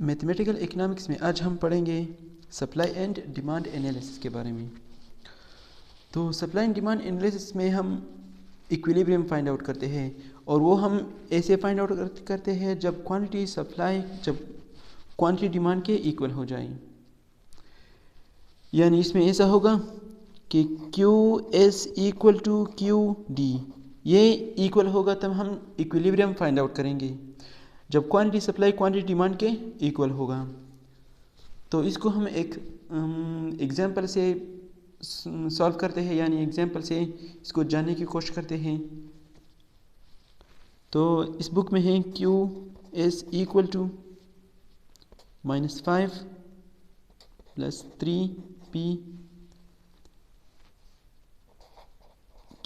Mathematical economics में आज हम पढ़ेंगे सप्लाई एंड डिमांड एनालिसिस के बारे में। तो सप्लाई एंड डिमांड एनालिसिस में हम इक्विलिब्रियम फाइंड आउट करते हैं, और वो हम ऐसे फाइंड आउट करते हैं जब क्वांटिटी डिमांड के इक्वल हो जाए। यानी इसमें ऐसा होगा कि QS इक्वल टू QD, ये इक्वल होगा तब हम इक्विलिब्रियम फाइंड आउट करेंगे, जब क्वांटिटी सप्लाई क्वांटिटी डिमांड के इक्वल होगा। तो इसको हम एक एग्जांपल से सॉल्व करते हैं, यानी एग्जांपल से इसको जानने की कोशिश करते हैं। तो इस बुक में है QS equal to -5 + 3P,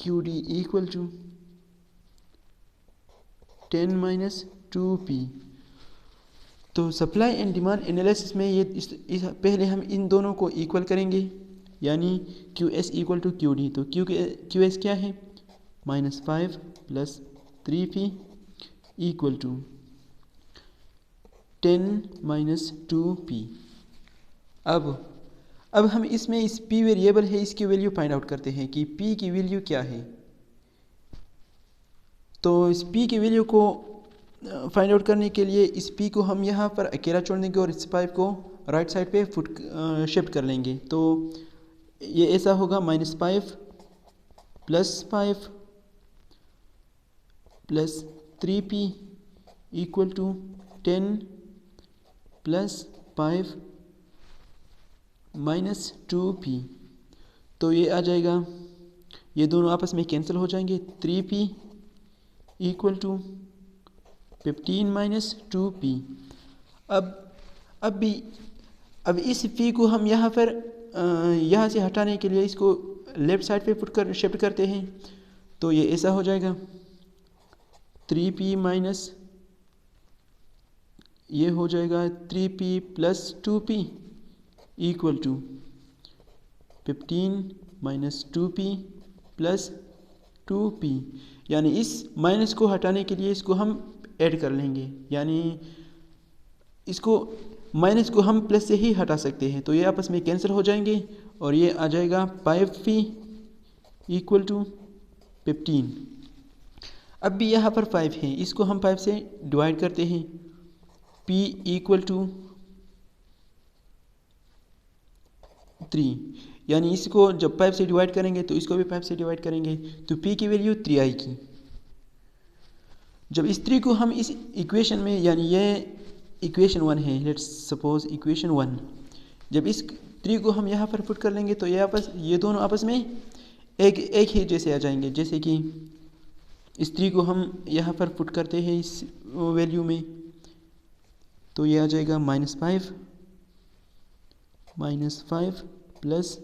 QD equal to 10 - 2P। तो सप्लाई एंड डिमांड एनालिसिस में पहले हम इन दोनों को इक्वल करेंगे, यानी QS इक्वल टू QD। तो QS क्या है? -5 + 3P इक्वल टू 10 - 2P। अब हम इसमें इस P वेरिएबल है, इसकी वैल्यू फाइंड आउट करते हैं कि P की वैल्यू क्या है। तो इस P की वैल्यू को फाइंड आउट करने के लिए इस P को हम यहाँ पर अकेला छोड़ देंगे और इस 5 को राइट साइड पे शिफ्ट कर लेंगे। तो ये ऐसा होगा -5 + 5 + 3P इक्वल टू 10 + 5 - 2P। तो ये आ जाएगा, ये दोनों आपस में कैंसिल हो जाएंगे। 3P equal to 15 - 2P। अब इस P को हम यहाँ से हटाने के लिए इसको लेफ़्ट साइड पे शिफ्ट करते हैं। तो ये ऐसा हो जाएगा 3P माइनस ये हो जाएगा 3P + 2P equal to 15 - 2P + 2P। यानी इस माइनस को हटाने के लिए इसको हम ऐड कर लेंगे, यानी इसको माइनस को हम प्लस से ही हटा सकते हैं। तो ये आपस में कैंसिल हो जाएंगे और ये आ जाएगा 5P इक्वल टू 15। अब भी यहाँ पर 5 है, इसको हम 5 से डिवाइड करते हैं। P इक्वल टू 3, यानी इसको जब 5 से डिवाइड करेंगे तो इसको भी 5 से डिवाइड करेंगे, तो P की वैल्यू 3 आएगी। जब इस 3 को हम इस इक्वेशन में, यानी ये इक्वेशन 1 है, लेट्स सपोज इक्वेशन 1, जब इस 3 को हम यहाँ पर पुट कर लेंगे तो ये दोनों आपस में एक ही जैसे आ जाएंगे। जैसे कि इस 3 को हम यहाँ पर पुट करते हैं इस वैल्यू में, तो ये आ जाएगा -5 +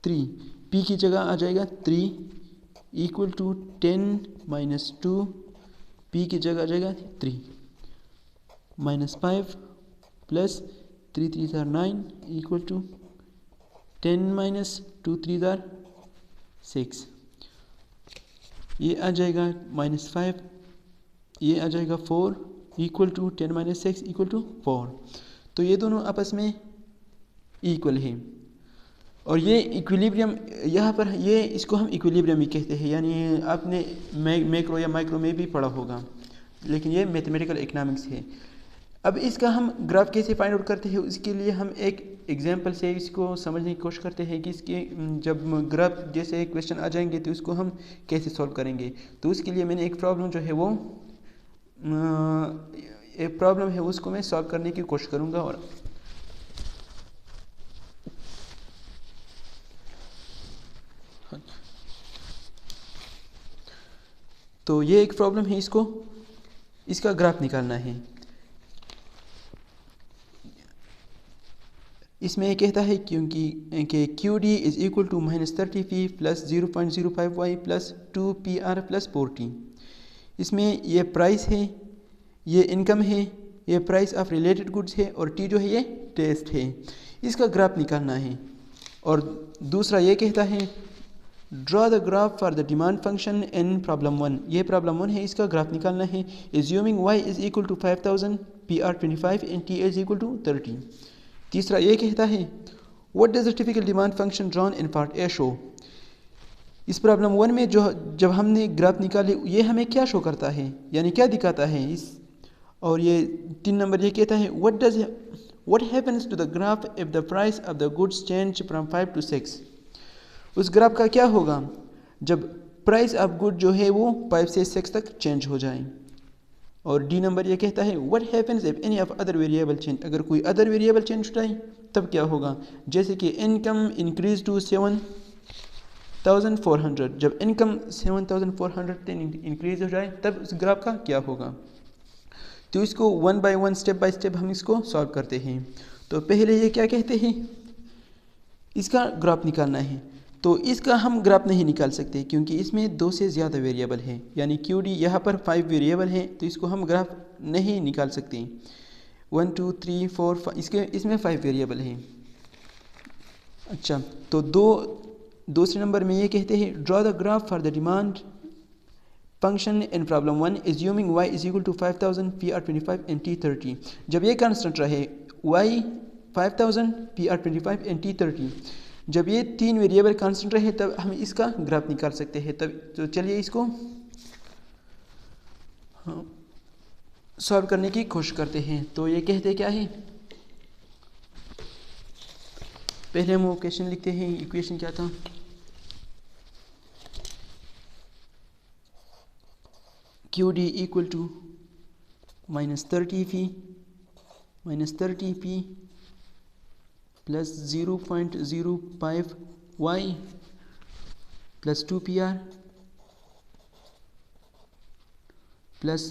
3, P की जगह आ जाएगा 3 इक्वल टू 10 - 2, P की जगह आ जाएगा 3, -5 + 3 3 are 9 इक्वल टू 10 - 2 3 are 6। ये आ जाएगा -5, ये आ जाएगा 4 इक्वल टू 10 - 6 इक्वल टू 4। तो ये दोनों आपस में इक्वल है, और ये इक्विलिब्रियम यहाँ पर इसको हम इक्विलिब्रियम ही कहते हैं। यानी आपने मैक्रो या माइक्रो में भी पढ़ा होगा, लेकिन ये मैथमेटिकल इकोनॉमिक्स है। अब इसका हम ग्राफ कैसे फाइंड आउट करते हैं, उसके लिए हम एक एग्जांपल से इसको समझने की कोशिश करते हैं कि इसके जब ग्राफ जैसे क्वेश्चन आ जाएंगे तो इसको हम कैसे सॉल्व करेंगे। तो उसके लिए मैंने एक प्रॉब्लम जो है वो एक प्रॉब्लम है उसको मैं सॉल्व करने की कोशिश करूँगा। और तो ये एक प्रॉब्लम है, इसका ग्राफ निकालना है। इसमें ये कहता है कि QD is equal to -30P + 0.05Y + 2PR + 40। इसमें ये प्राइस है, ये इनकम है, ये प्राइस ऑफ रिलेटेड गुड्स है, और T जो है ये टेस्ट है। इसका ग्राफ निकालना है। और दूसरा ये कहता है draw the graph for the demand function in problem 1। ये प्रॉब्लम 1 है, इसका ग्राफ निकालना है। Assuming y is equal to 5000 PR25 and TA is equal to 30. तीसरा ये कहता है what does the typical demand function drawn in part A show? इस प्रॉब्लम 1 में जो जब हमने ग्राफ निकाले ये हमें क्या शो करता है, यानी क्या दिखाता है इस, और ये 3 नंबर ये कहता है what happens to the graph if the price of the goods change from 5 to 6? उस ग्राफ का क्या होगा जब प्राइस ऑफ गुड जो है वो 5 से 6 तक चेंज हो जाए। और डी नंबर ये कहता है what happens if any of other variable change, अगर कोई अदर वेरिएबल चेंज हो जाए तब क्या होगा, जैसे कि इनकम इंक्रीज टू 7,400, जब इनकम 7,400 इंक्रीज हो जाए तब उस ग्राफ का क्या होगा। तो इसको 1 बाय 1 स्टेप बाय स्टेप हम इसको सॉल्व करते हैं। तो पहले ये क्या कहते हैं, इसका ग्राफ निकालना है। तो इसका हम ग्राफ नहीं निकाल सकते क्योंकि इसमें 2 से ज़्यादा वेरिएबल है, यानी QD यहाँ पर 5 वेरिएबल है, तो इसको हम ग्राफ नहीं निकाल सकते। 1 2 3 4 5 इसमें 5 वेरिएबल है। अच्छा, तो दूसरे नंबर में ये कहते हैं draw the graph for the demand function in problem 1 assuming y is equal to 5000 PR25 and T30। जब ये कांस्टेंट रहे y 5000 PR25 एंड T30, जब ये 3 वेरिएबल कांस्टेंट रहे तब हम इसका ग्राफ निकाल सकते हैं। तब तो चलिए इसको सॉल्व करने की कोशिश करते हैं। तो ये कहते क्या है, पहले हम इक्वेशन लिखते हैं। इक्वेशन क्या था, QD equal to -30p plus 0.05y plus 2PR plus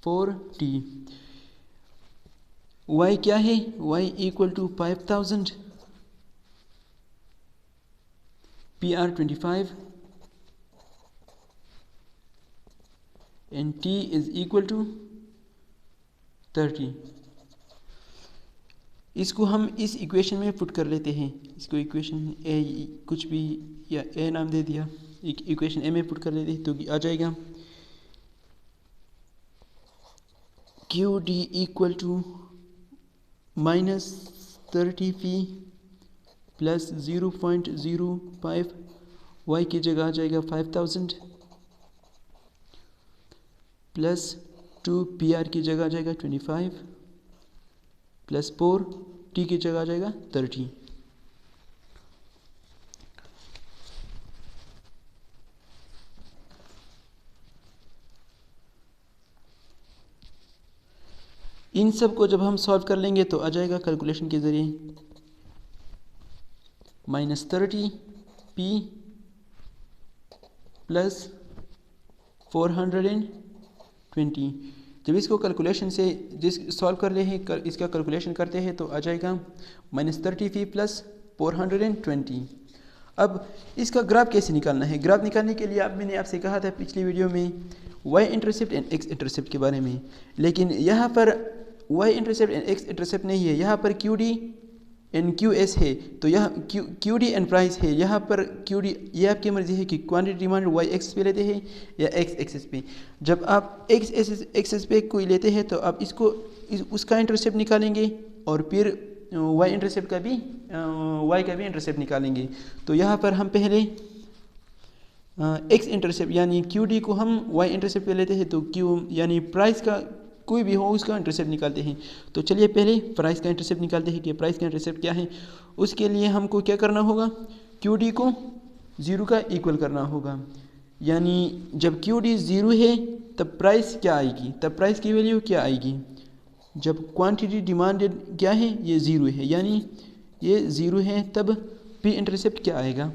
4t। y क्या है, y equal to 5000 PR25 and t is equal to 30। इसको हम इस इक्वेशन में पुट कर लेते हैं। इसको इक्वेशन ए कुछ भी या ए नाम दे दिया, इक्वेशन ए में पुट कर लेते हैं तो आ जाएगा QD equal to -30p plus 0.05 y की जगह आ जाएगा 5000 प्लस 2PR की जगह आ जाएगा 25 प्लस 4t की जगह आ जाएगा 30। इन सब को जब हम सॉल्व कर लेंगे तो आ जाएगा कैलकुलेशन के ज़रिए -30p प्लस 420। जब इसको कैलकुलेशन से सॉल्व कर रहे हैं, इसका कैलकुलेशन करते हैं तो आ जाएगा -30p प्लस 420। अब इसका ग्राफ कैसे निकालना है, ग्राफ निकालने के लिए मैंने आपसे कहा था पिछली वीडियो में y intercept and x intercept के बारे में, लेकिन यहाँ पर y intercept and x intercept नहीं है, यहाँ पर QD एंड QS है। तो यहाँ QD एंड प्राइस है, यहाँ पर QD ये आपकी मर्जी है कि क्वांटिटी डिमांड y एक्सिस पे लेते हैं या x एक्सिस पे। जब आप x एक्सिस पे कोई लेते हैं तो आप इसको उसका इंटरसेप्ट निकालेंगे और फिर y इंटरसेप्ट का भी y का भी इंटरसेप्ट निकालेंगे। तो यहाँ पर हम पहले x इंटरसेप्ट यानी QD को हम y इंटरसेप्ट पे लेते हैं, तो Q यानी प्राइस का कोई भी हो उसका इंटरसेप्ट निकालते हैं। तो चलिए पहले प्राइस का इंटरसेप्ट निकालते हैं कि प्राइस का इंटरसेप्ट क्या है। उसके लिए हमको क्या करना होगा, QD को 0 का इक्वल करना होगा, यानी जब QD 0 है तब प्राइस क्या आएगी, तब प्राइस की वैल्यू क्या आएगी। जब क्वांटिटी डिमांडेड क्या है, ये 0 है, यानी ये 0 है, तब P इंटरसेप्ट क्या आएगा।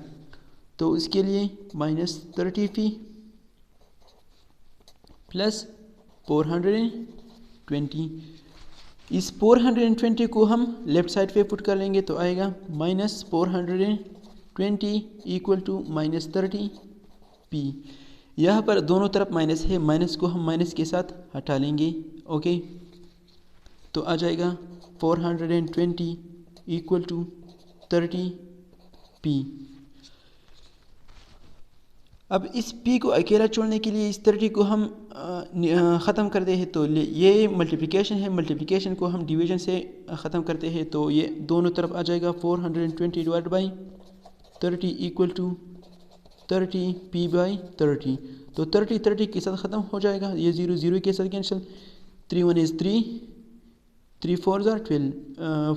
तो उसके लिए -30p प्लस 420। इस 420 को हम लेफ्ट साइड पे पुट कर लेंगे तो आएगा -420 इक्वल टू -30p। यहाँ पर दोनों तरफ माइनस है, माइनस को हम माइनस के साथ हटा लेंगे। ओके, तो आ जाएगा 420 इक्वल टू 30p। अब इस p को अकेला छोड़ने के लिए इस 30 को हम ख़त्म करते हैं, तो ये मल्टीप्लिकेशन है, मल्टीप्लिकेशन को हम डिवीज़न से ख़त्म करते हैं, तो ये दोनों तरफ आ जाएगा 420 divide by 30 equal to 30 p by 30। तो 30 के साथ ख़त्म हो जाएगा, ये 0 0 के साथ कैंसिल, 3 1 इज़ 3, 3 4 ज़ार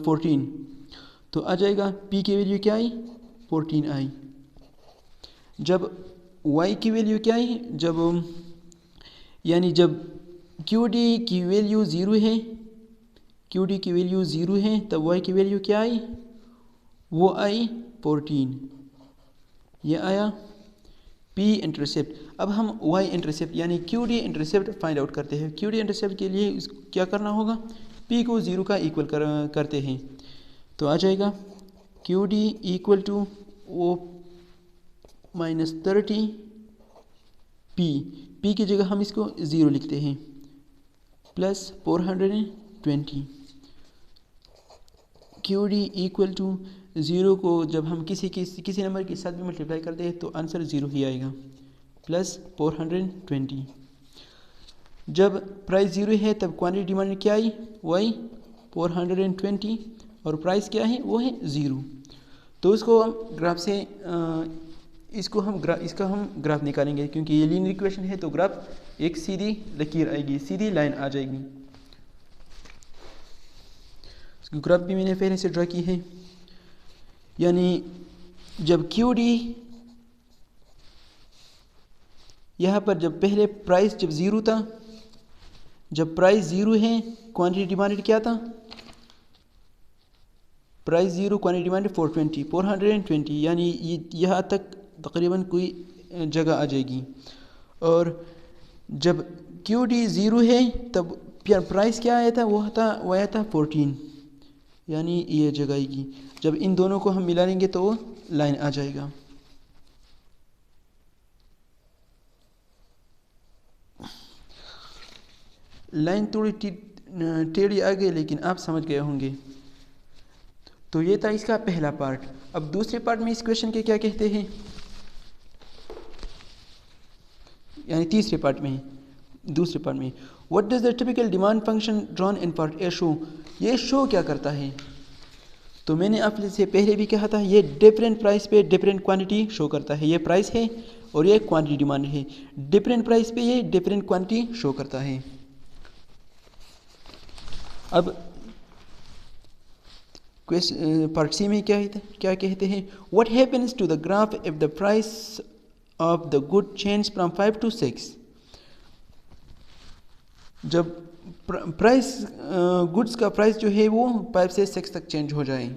14। तो आ जाएगा p की वैल्यू क्या आई, 14 आई। जब y की वैल्यू क्या आई, जब QD की वैल्यू 0 है, QD की वैल्यू 0 है, तब y की वैल्यू क्या आई, वो आई 14। ये आया P इंटरसेप्ट। अब हम y इंटरसेप्ट यानी QD इंटरसेप्ट फाइंड आउट करते हैं। QD इंटरसेप्ट के लिए क्या करना होगा, P को 0 का इक्वल करते हैं, तो आ जाएगा QD इक्वल टू वो माइनस 30 p की जगह हम इसको 0 लिखते हैं, प्लस 420। QD इक्वल टू 0 को जब हम किसी नंबर के साथ भी मल्टीप्लाई करते हैं तो आंसर 0 ही आएगा, प्लस 420। जब प्राइस 0 है तब क्वांटिटी डिमांड क्या आई, y 420, और प्राइस क्या है, वो है 0। तो उसको हम ग्राफ से इसका हम ग्राफ निकालेंगे, क्योंकि ये लीनियर इक्वेशन है, तो ग्राफ एक सीधी लकीर आएगी, सीधी लाइन आ जाएगी। इसकी ग्राफ भी मैंने पहले से ड्रा की है, यानी जब QD यहाँ पर जब पहले प्राइस जब 0 था, जब प्राइस 0 है, क्वांटिटी डिमांडेड क्या था, प्राइस 0, क्वांटिटी डिमांडेड 420, यानी यहाँ तक तकरीबन कोई जगह आ जाएगी। और जब QD 0 है तब प्राइस क्या आया था, वो आया था 14, यानी ये जगह आएगी। जब इन दोनों को हम मिला लेंगे तो वो लाइन आ जाएगा। लाइन थोड़ी टेढ़ी आ गई, लेकिन आप समझ गए होंगे। तो ये था इसका पहला पार्ट। अब दूसरे पार्ट में इस क्वेश्चन के क्या कहते हैं, यानी दूसरे पार्ट में what does the typical demand function drawn in part A show, ये शो क्या करता है। तो मैंने आपसे पहले भी कहा था, ये डिफरेंट प्राइस पे डिफरेंट क्वांटिटी शो करता है। ये प्राइस है और ये क्वांटिटी डिमांड है, डिफरेंट प्राइस पे ये डिफरेंट क्वांटिटी शो करता है। अब पार्ट सी में क्या कहते हैं, what happens to the graph if the price of the good change from 5 to 6। जब प्राइस गुड्स का प्राइस जो है वो 5 से 6 तक चेंज हो जाए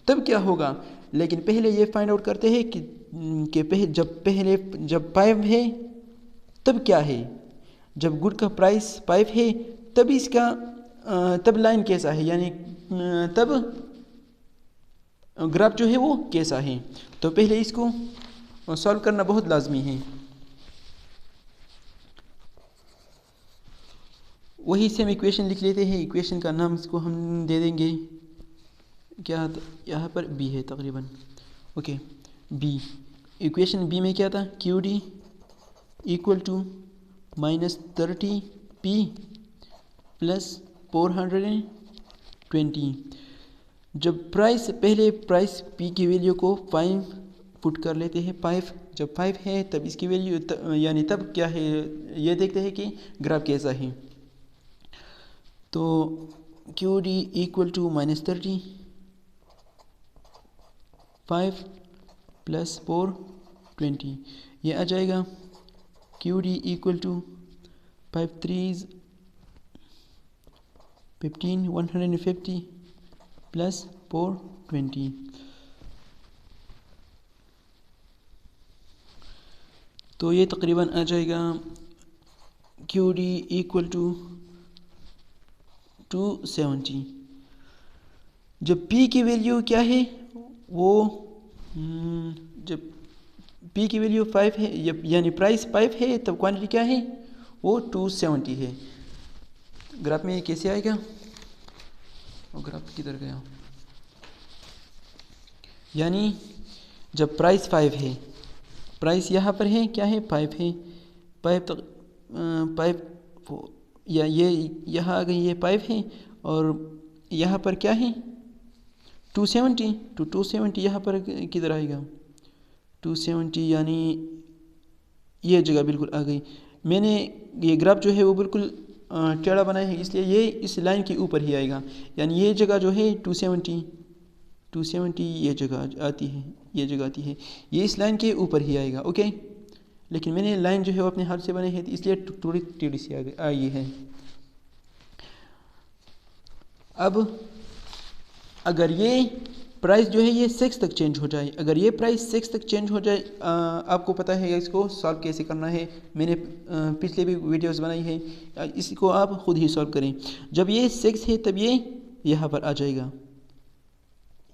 तब क्या होगा। लेकिन पहले ये फाइंड आउट करते हैं कि जब 5 है तब क्या है। जब गुड का प्राइस 5 है तब लाइन कैसा है, यानी तब ग्राफ जो है वो कैसा है। तो पहले इसको सॉल्व करना बहुत लाजमी है। वही सेम इक्वेशन लिख लेते हैं। इक्वेशन का नाम इसको हम दे देंगे क्या, यहाँ पर बी है तकरीबन, ओके बी। इक्वेशन बी में क्या था, QD equal to minus 30p plus 420। जब पहले प्राइस p की वैल्यू को 5 पुट कर लेते हैं, 5 जब 5 है तब इसकी वैल्यू यानी तब क्या है ये देखते हैं कि ग्राफ कैसा है। तो QD equal to minus 30, 5 plus 420, ये आ जाएगा QD इक्वल टू 5 3 15 150 प्लस 420। तो ये तकरीबन आ जाएगा QD इक्वल टू 270। जब P की वैल्यू क्या है, वो जब P की वैल्यू 5 है यानी प्राइस 5 है तब क्वांटिटी क्या है, वो 270 है। ग्राफ में कैसे आएगा, और ग्राफ किधर गया, यानी जब प्राइस 5 है प्राइस यहाँ पर है क्या है 5 है, 5 तो 5 या ये यहाँ आ गई ये 5 है और यहाँ पर क्या है 270, तो 270 यहाँ पर किधर आएगा 270 यानी ये जगह बिल्कुल आ गई। मैंने ये ग्राफ जो है वो बिल्कुल टेढ़ा बनाया है इसलिए ये इस लाइन के ऊपर ही आएगा, यानी ये जगह जो है 270 ये जगह आती है, ये जगह आती है, ये इस लाइन के ऊपर ही आएगा। ओके, लेकिन मैंने लाइन जो है वो अपने हाथ से बनाई है इसलिए थोड़ी टेढ़ी सी आई है। अब अगर ये प्राइस जो है ये 6 तक चेंज हो जाए, अगर ये प्राइस 6 तक चेंज हो जाए, आपको पता है इसको सॉल्व कैसे करना है, मैंने पिछले भी वीडियोस बनाई है, इसको आप खुद ही सॉल्व करें। जब ये 6 है तब ये यहाँ पर आ जाएगा,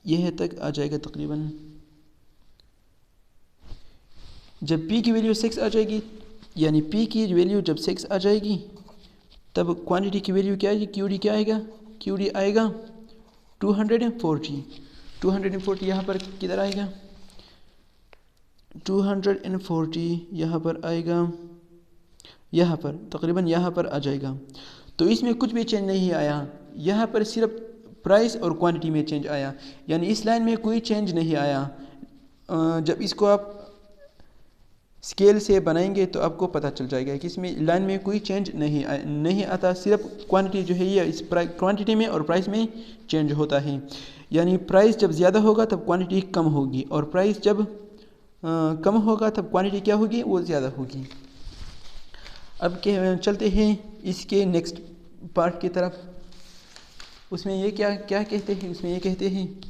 यह तक आ जाएगा तकरीबन। जब P की वैल्यू 6 आ जाएगी, यानी P की वैल्यू जब 6 आ जाएगी तब क्वांटिटी की वैल्यू क्या आएगी, QD क्या आएगा, QD आएगा 240 यहाँ पर किधर आएगा 240 यहाँ पर आएगा, यहाँ पर तकरीबन यहाँ पर आ जाएगा। तो इसमें कुछ भी चेंज नहीं आया, यहाँ पर सिर्फ प्राइस और क्वांटिटी में चेंज आया, यानी इस लाइन में कोई चेंज नहीं आया। जब इसको आप स्केल से बनाएंगे तो आपको पता चल जाएगा कि इसमें लाइन में कोई चेंज नहीं आता, सिर्फ क्वांटिटी जो है ये इस क्वांटिटी में और प्राइस में चेंज होता है। यानी प्राइस जब ज़्यादा होगा तब क्वांटिटी कम होगी और प्राइस जब कम होगा तब क्वांटिटी क्या होगी, वो ज़्यादा होगी। अब चलते हैं इसके नेक्स्ट पार्ट की तरफ। उसमें ये क्या कहते हैं, उसमें ये कहते हैं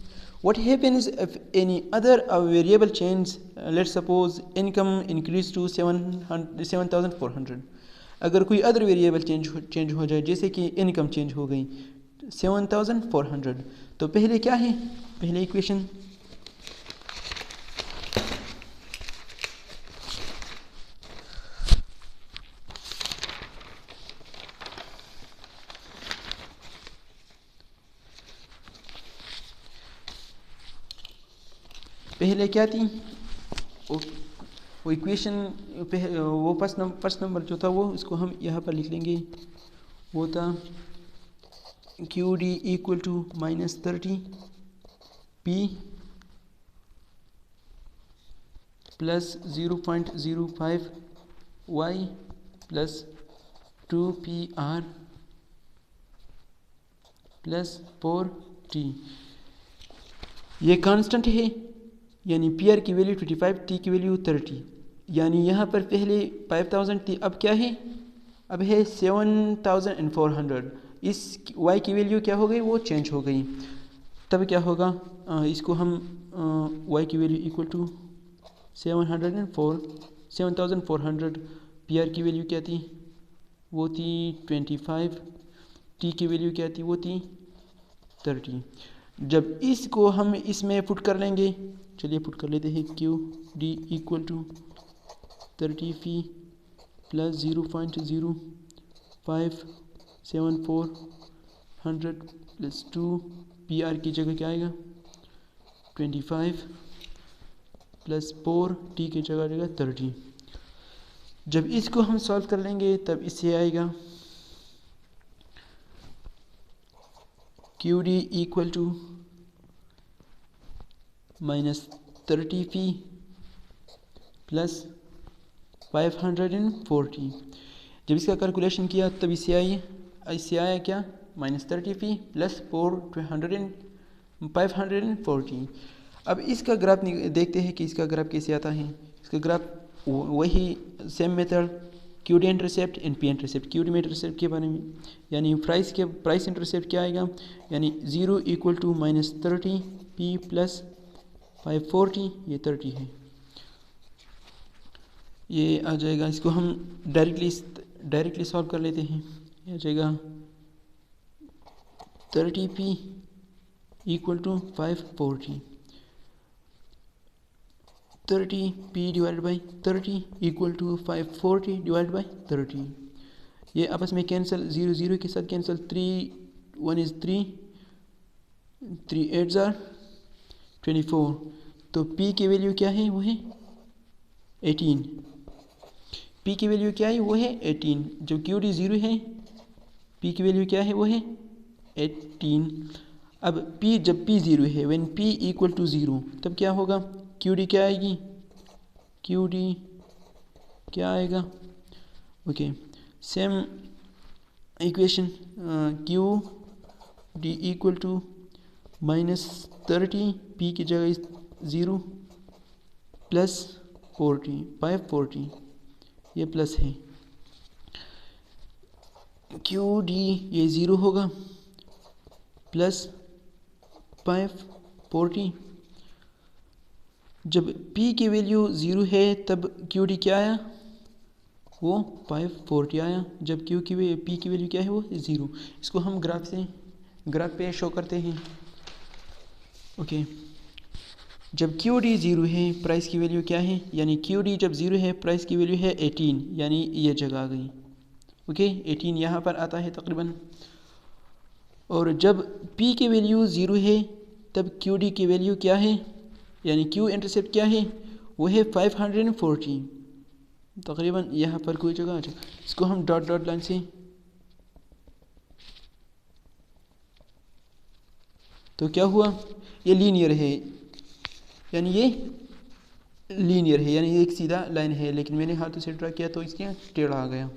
what happens if any other variable change, let's suppose income increase to 7,400। अगर कोई अदर वेरिएबल चेंज हो जाए, जैसे कि इनकम चेंज हो गई 7,400, तो पहले क्या है, पहले इक्वेशन पहले क्या थी, वो इक्वेशन वो फर्स्ट नंबर जो था वो इसको हम यहाँ पर लिख लेंगे, वो था QD equal to -30 P plus 0.05 Y plus 2PR plus 4T। ये कांस्टेंट है, यानी PR की वैल्यू 25, T की वैल्यू 30। यानी यहाँ पर पहले 5000 थी, अब क्या है, अब है 7400। इस Y की वैल्यू क्या हो गई, वो चेंज हो गई। तब क्या होगा, इसको हम Y की वैल्यू इक्वल टू 7400, PR की वैल्यू क्या थी, वो थी 25, T की वैल्यू क्या थी, वो थी 30। जब इसको हम इसमें पुट कर लेंगे, चलिए पुट कर लेते हैं, QD equal to 30P plus 0.057400 plus 2 PR की जगह क्या आएगा 25 प्लस 4 T की जगह 30। जब इसको हम सॉल्व कर लेंगे तब इससे आएगा QD equal to -30P plus 540। जब इसका कैलकुलेशन किया तब इससे आया क्या, -30P प्लस 540। अब इसका ग्राफ देखते हैं कि इसका ग्राफ कैसे आता है। इसका ग्राफ वही same method QD intercept and P intercept. QD में इंटरसेप्ट के बारे में, यानी प्राइस इंटरसेप्ट क्या आएगा, यानी 0 इक्वल टू -30P प्लस 540, ये 30 है, ये आ जाएगा। इसको हम डायरेक्टली सॉल्व कर लेते हैं। ये आ जाएगा 30P equal to 540, 30P divided by 30 equal to 540 divide by 30। ये आपस में कैंसिल, 0 0 के साथ कैंसिल, 3 1 is 3, 3 8s are 24। तो P की वैल्यू क्या है, वो है 18, P की वैल्यू क्या है, वो है 18। जब QD 0 है, P की वैल्यू क्या है, वो है 18। अब P, जब P 0 है, व्हेन P इक्वल टू 0, तब क्या होगा, QD क्या आएगी, QD क्या आएगा, okay, same equation, QD equal to -30, P की जगह 0 प्लस 40, 540, ये प्लस है, QD ये 0 होगा प्लस 540। जब P की वैल्यू 0 है तब QD क्या आया, वो 540 आया। जब P की वैल्यू क्या है, वो 0। इसको हम ग्राफ पे शो करते हैं, ओके। जब QD 0 है, प्राइस की वैल्यू क्या है, यानी QD जब 0 है, प्राइस की वैल्यू है 18, यानी ये जगह आ गई, ओके, 18 यहाँ पर आता है तकरीबन। और जब P की वैल्यू 0 है, तब QD की वैल्यू क्या है, यानी Q इंटरसेप्ट क्या है, वो है 540, तकरीबन यहाँ पर कोई जगह आ जाए। इसको हम डॉट डॉट लाइन से, तो क्या हुआ, ये लीनियर है, यानी ये लीनियर है, यानी ये एक सीधा लाइन है, लेकिन मैंने हाथों से ड्रा किया तो इसके टेढ़ा आ गया।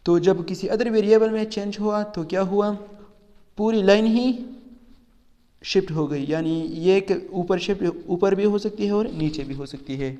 तो जब किसी अदर वेरिएबल में चेंज हुआ तो क्या हुआ, पूरी लाइन ही शिफ्ट हो गई, यानी ये एक ऊपर भी हो सकती है और नीचे भी हो सकती है।